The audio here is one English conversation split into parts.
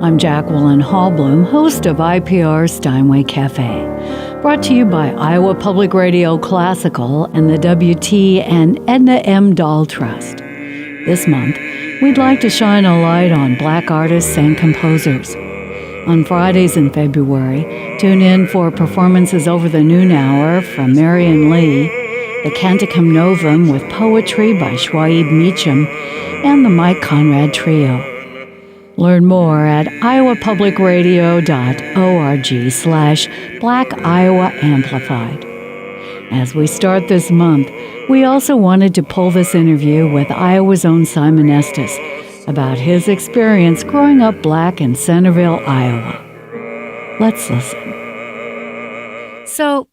I'm Jacqueline Hallbloom, host of IPR Steinway Café, brought to you by Iowa Public Radio Classical and the W.T. and Edna M. Dahl Trust. This month, we'd like to shine a light on Black artists and composers. On Fridays in February, tune in for performances over the noon hour from Marion Lee, the Canticum Novum with poetry by Schwaib Meacham, and the Mike Conrad Trio. Learn more at iowapublicradio.org/Black Iowa Amplified. As we start this month, we also wanted to pull this interview with Iowa's own Simon Estes about his experience growing up Black in Centerville, Iowa. Let's listen. So,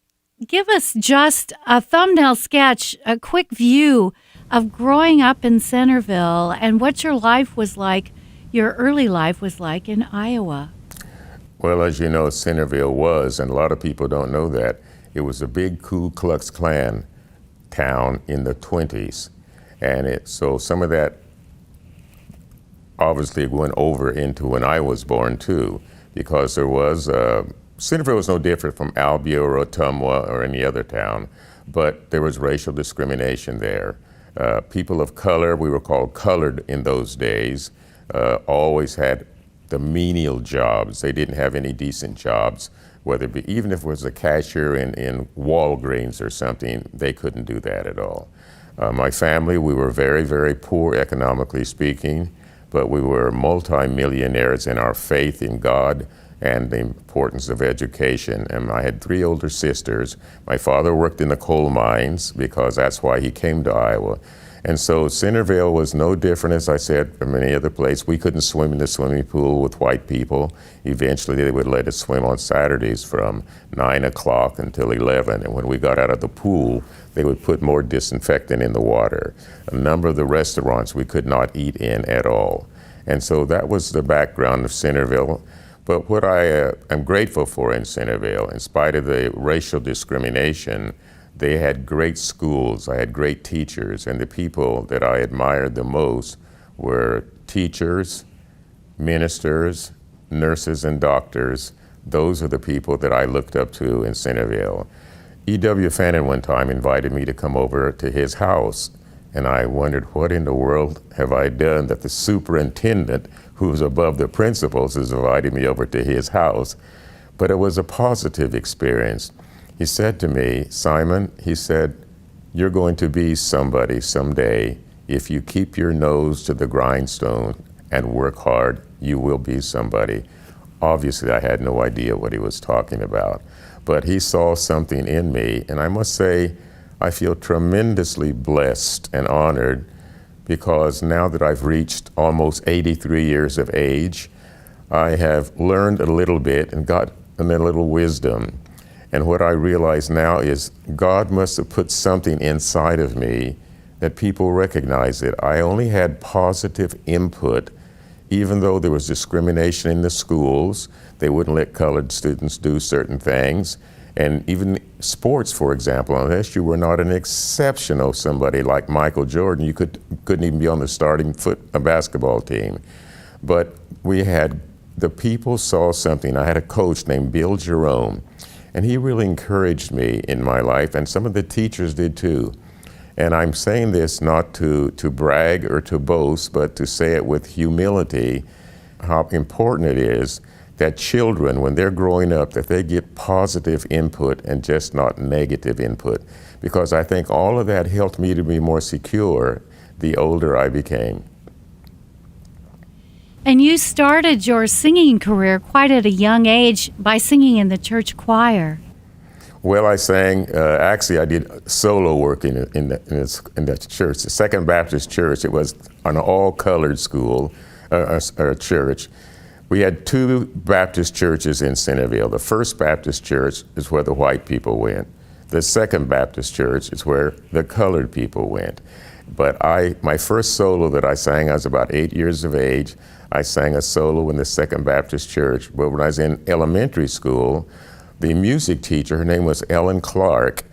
give us just a thumbnail sketch, a quick view of growing up in Centerville and what your life was like, your early life was like in Iowa. Well, as you know, Centerville was, and a lot of people don't know that, it was a big Ku Klux Klan town in the 20s. And so some of that obviously went over into when I was born too, because there was, Centerville was no different from Albia or Ottumwa or any other town, but there was racial discrimination there. People of color, we were called colored in those days, always had the menial jobs. They didn't have any decent jobs, whether it be, even if it was a cashier in Walgreens or something, they couldn't do that at all. My family, we were very, very poor economically speaking, but we were multi-millionaires in our faith in God and the importance of education. And I had 3 older sisters. My father worked in the coal mines because that's why he came to Iowa. And so Centerville was no different, as I said, from any other place. We couldn't swim in the swimming pool with white people. Eventually they would let us swim on Saturdays from 9 o'clock until 11. And when we got out of the pool, they would put more disinfectant in the water. A number of the restaurants we could not eat in at all. And so that was the background of Centerville. But what I am grateful for in Centerville, in spite of the racial discrimination, they had great schools, I had great teachers, and the people that I admired the most were teachers, ministers, nurses, and doctors. Those are the people that I looked up to in Centerville. E.W. Fannin one time invited me to come over to his house, and I wondered, what in the world have I done that the superintendent, who's above the principals, is inviting me over to his house? But it was a positive experience. He said to me, Simon, he said, you're going to be somebody someday. If you keep your nose to the grindstone and work hard, you will be somebody. Obviously, I had no idea what he was talking about, but he saw something in me, and I must say, I feel tremendously blessed and honored because now that I've reached almost 83 years of age, I have learned a little bit and got a little wisdom. And what I realize now is God must have put something inside of me that people recognize it. I only had positive input, even though there was discrimination in the schools. They wouldn't let colored students do certain things. And even sports, for example, unless you were not an exceptional somebody like Michael Jordan, you couldn't even be on the starting basketball team. But the people saw something. I had a coach named Bill Jerome, and he really encouraged me in my life, and some of the teachers did too. And I'm saying this not to brag or to boast, but to say it with humility, how important it is that children, when they're growing up, that they get positive input and just not negative input. Because I think all of that helped me to be more secure the older I became. And you started your singing career quite at a young age by singing in the church choir. Well, I sang, actually I did solo work in the church, the Second Baptist Church. It was an all-colored school, or church. We had 2 Baptist churches in Centerville. The First Baptist Church is where the white people went. The Second Baptist Church is where the colored people went. But my first solo that I sang, I was about 8 years of age. I sang a solo in the Second Baptist Church. But when I was in elementary school, the music teacher, her name was Ellen Clark,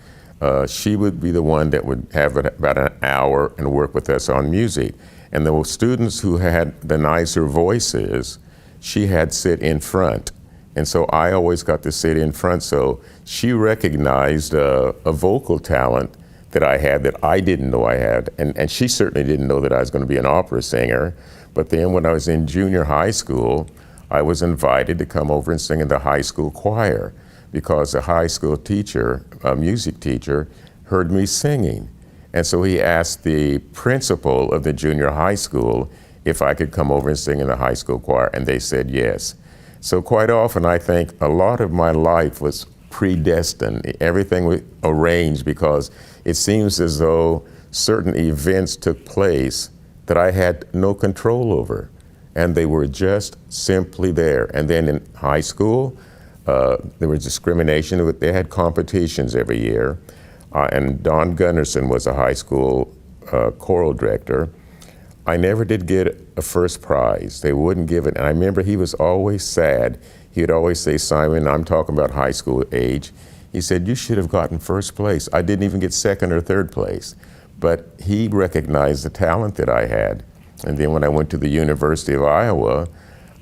she would be the one that would have about an hour and work with us on music. And the students who had the nicer voices, she had sit in front. And so I always got to sit in front. So she recognized a vocal talent that I had that I didn't know I had. And she certainly didn't know that I was going to be an opera singer. But then when I was in junior high school, I was invited to come over and sing in the high school choir because a high school teacher, a music teacher, heard me singing. And so he asked the principal of the junior high school if I could come over and sing in the high school choir, and they said yes. So quite often I think a lot of my life was predestined. Everything was arranged because it seems as though certain events took place that I had no control over, and they were just simply there. And then in high school, there was discrimination. They had competitions every year, and Don Gunderson was a high school choral director. I never did get a first prize. They wouldn't give it. And I remember he was always sad. He'd always say, Simon, I'm talking about high school age. He said, you should have gotten first place. I didn't even get second or third place. But he recognized the talent that I had. And then when I went to the University of Iowa,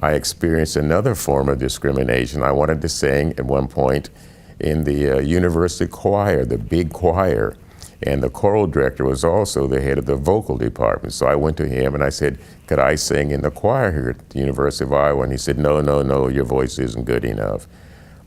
I experienced another form of discrimination. I wanted to sing at one point in the university choir, the big choir. And the choral director was also the head of the vocal department. So I went to him and I said, could I sing in the choir here at the University of Iowa? And he said, no, your voice isn't good enough.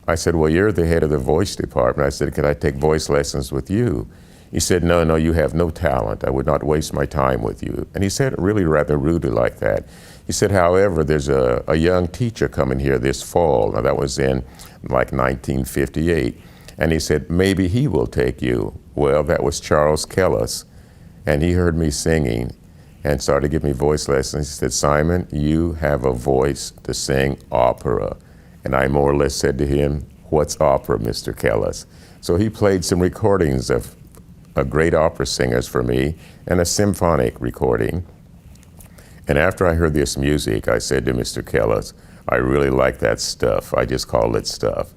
I said, well, you're the head of the voice department. I said, could I take voice lessons with you? He said, no, you have no talent. I would not waste my time with you. And he said it really rather rudely like that. He said, however, there's a young teacher coming here this fall. Now that was in like 1958. And he said, maybe he will take you. Well, that was Charles Kellis. And he heard me singing and started to give me voice lessons. He said, Simon, you have a voice to sing opera. And I more or less said to him, what's opera, Mr. Kellis? So he played some recordings of great opera singers for me and a symphonic recording. And after I heard this music, I said to Mr. Kellis, I really like that stuff. I just called it stuff.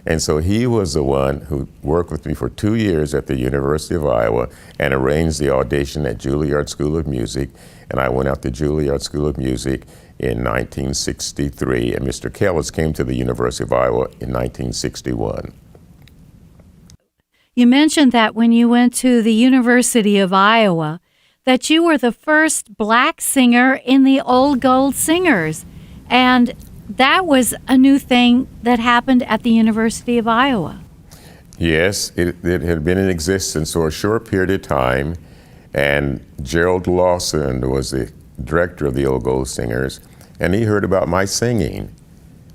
And so he was the one who worked with me for 2 years at the University of Iowa and arranged the audition at Juilliard School of Music. And I went out to Juilliard School of Music in 1963. And Mr. Kellis came to the University of Iowa in 1961. You mentioned that when you went to the University of Iowa, that you were the first black singer in the Old Gold Singers. And that was a new thing that happened at the University of Iowa. Yes, it had been in existence for a short period of time, and Gerald Lawson was the director of the Old Gold Singers, and he heard about my singing.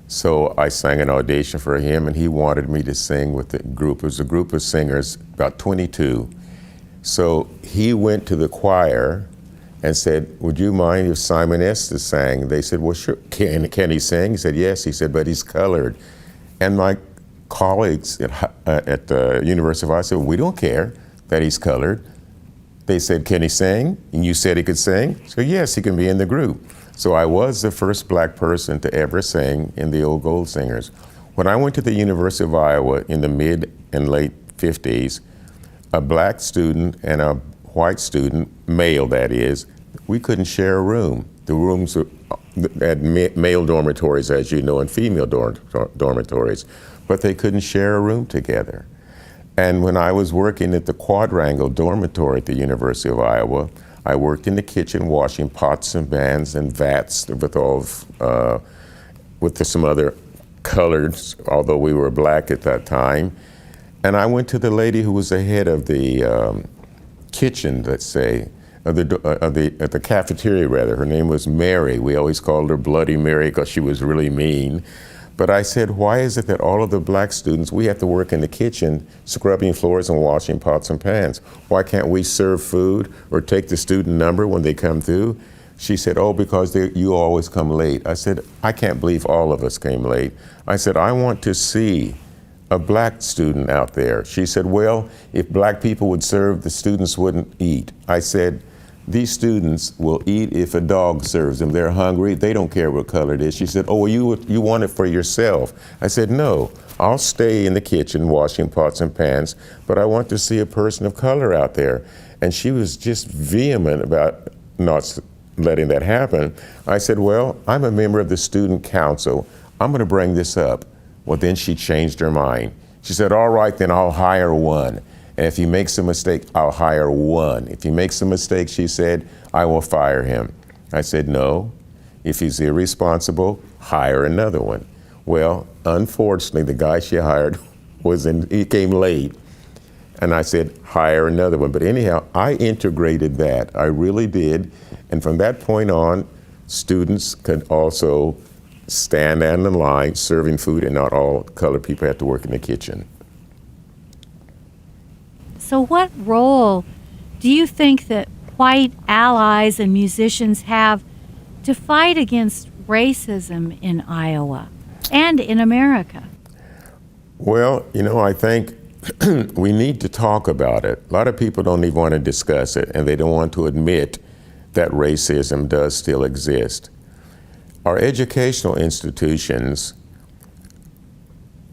So I sang an audition for him, and he wanted me to sing with the group. It was a group of singers, about 22. So he went to the choir and said, would you mind if Simon Estes sang? They said, well, sure. Can he sing? He said, yes. He said, but he's colored. And my colleagues at the University of Iowa said, we don't care that he's colored. They said, can he sing? And you said he could sing? So yes, he can be in the group. So I was the first black person to ever sing in the Old Gold Singers. When I went to the University of Iowa in the mid and late 50s, a black student and a white student, male that is, we couldn't share a room. The rooms had male dormitories, as you know, and female dormitories, but they couldn't share a room together. And when I was working at the Quadrangle dormitory at the University of Iowa, I worked in the kitchen washing pots and pans and vats with some other colors, although we were black at that time. And I went to the lady who was the head of the kitchen, let's say, at the cafeteria rather. Her name was Mary. We always called her Bloody Mary because she was really mean. But I said, why is it that all of the black students, we have to work in the kitchen, scrubbing floors and washing pots and pans? Why can't we serve food or take the student number when they come through? She said, oh, because you always come late. I said, I can't believe all of us came late. I said, I want to see a black student out there. She said, well, if black people would serve, the students wouldn't eat. I said, these students will eat if a dog serves them. They're hungry. They don't care what color it is. She said, oh, well, you want it for yourself. I said, no, I'll stay in the kitchen washing pots and pans, but I want to see a person of color out there. And she was just vehement about not letting that happen, I said, well, I'm a member of the student council. I'm going to bring this up. Well, then she changed her mind. She said, all right, then I'll hire one. And if he makes a mistake, I'll hire one. If he makes a mistake, she said, I will fire him. I said, no. If he's irresponsible, hire another one. Well, unfortunately, the guy she hired he came late. And I said, hire another one. But anyhow, I integrated that. I really did. And from that point on, students could also stand in the line serving food, and not all colored people have to work in the kitchen. So what role do you think that white allies and musicians have to fight against racism in Iowa and in America? Well, I think we need to talk about it. A lot of people don't even want to discuss it, and they don't want to admit that racism does still exist. Our educational institutions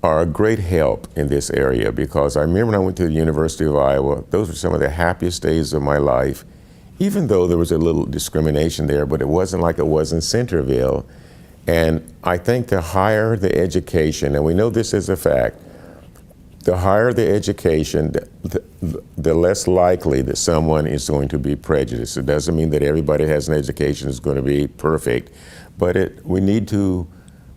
are a great help in this area, because I remember when I went to the University of Iowa, those were some of the happiest days of my life, even though there was a little discrimination there, but it wasn't like it was in Centerville. And I think the higher the education, and we know this is a fact, the higher the education, the less likely that someone is going to be prejudiced. It doesn't mean that everybody who has an education is going to be perfect, but we need to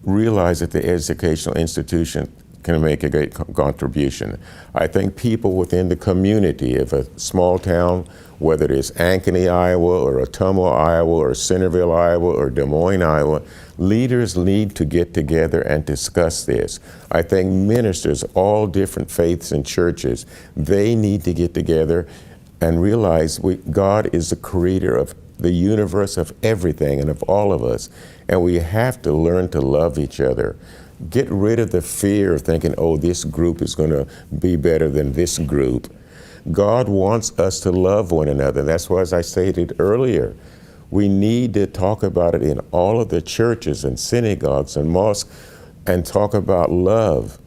realize that the educational institution can make a great contribution. I think people within the community of a small town, whether it is Ankeny, Iowa, or Ottumwa, Iowa, or Centerville, Iowa, or Des Moines, Iowa, leaders need to get together and discuss this. I think ministers, all different faiths and churches, they need to get together and realize God is the creator of the universe, of everything and of all of us, and we have to learn to love each other. Get rid of the fear of thinking, oh, this group is going to be better than this group. God wants us to love one another. That's why, as I stated earlier, we need to talk about it in all of the churches and synagogues and mosques and talk about love.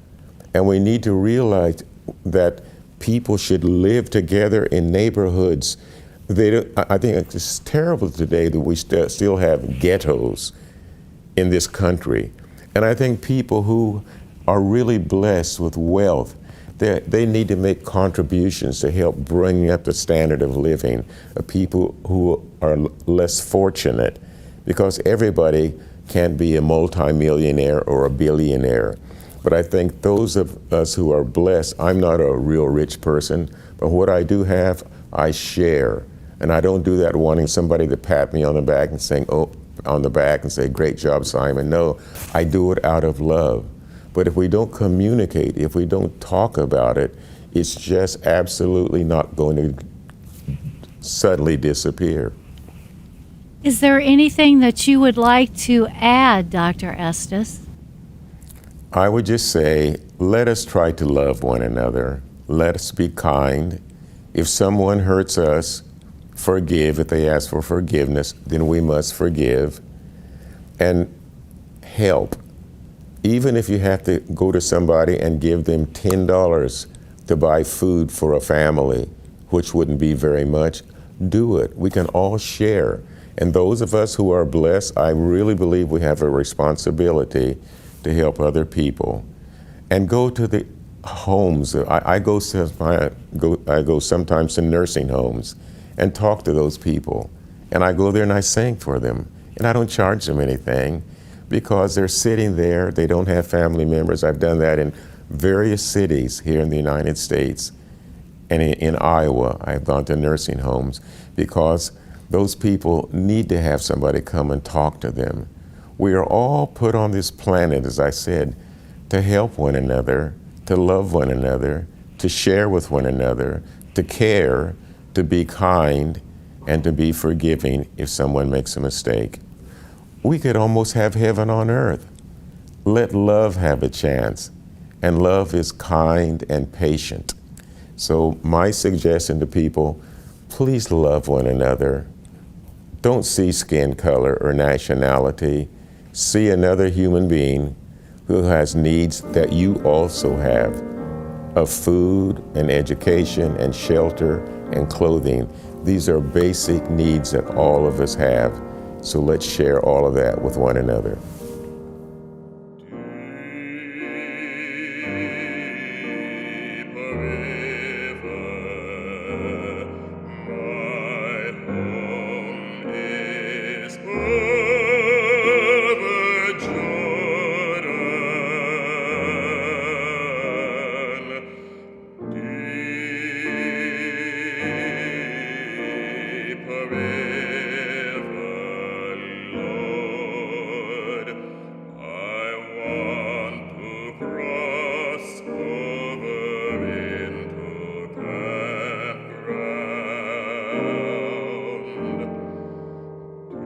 And we need to realize that people should live together in neighborhoods. I think it's terrible today that we still have ghettos in this country. And I think people who are really blessed with wealth, they need to make contributions to help bring up the standard of living of people who are less fortunate, because everybody can't be a multimillionaire or a billionaire. But I think those of us who are blessed, I'm not a real rich person, but what I do have, I share. And I don't do that wanting somebody to pat me on the back and say, great job, Simon. No, I do it out of love. But if we don't communicate, if we don't talk about it, it's just absolutely not going to suddenly disappear. Is there anything that you would like to add, Dr. Estes? I would just say, let us try to love one another. Let us be kind. If someone hurts us, forgive. If they ask for forgiveness, then we must forgive. And help. Even if you have to go to somebody and give them $10 to buy food for a family, which wouldn't be very much, do it. We can all share. And those of us who are blessed, I really believe we have a responsibility to help other people. And go to the homes. I go sometimes to nursing homes and talk to those people. And I go there and I sing for them. And I don't charge them anything, because they're sitting there, they don't have family members. I've done that in various cities here in the United States. And in Iowa, I've gone to nursing homes, because those people need to have somebody come and talk to them. We are all put on this planet, as I said, to help one another, to love one another, to share with one another, to care, to be kind, and to be forgiving if someone makes a mistake. We could almost have heaven on earth. Let love have a chance. And love is kind and patient. So my suggestion to people, please love one another. Don't see skin color or nationality. See another human being who has needs that you also have, of food and education and shelter and clothing. These are basic needs that all of us have. So let's share all of that with one another.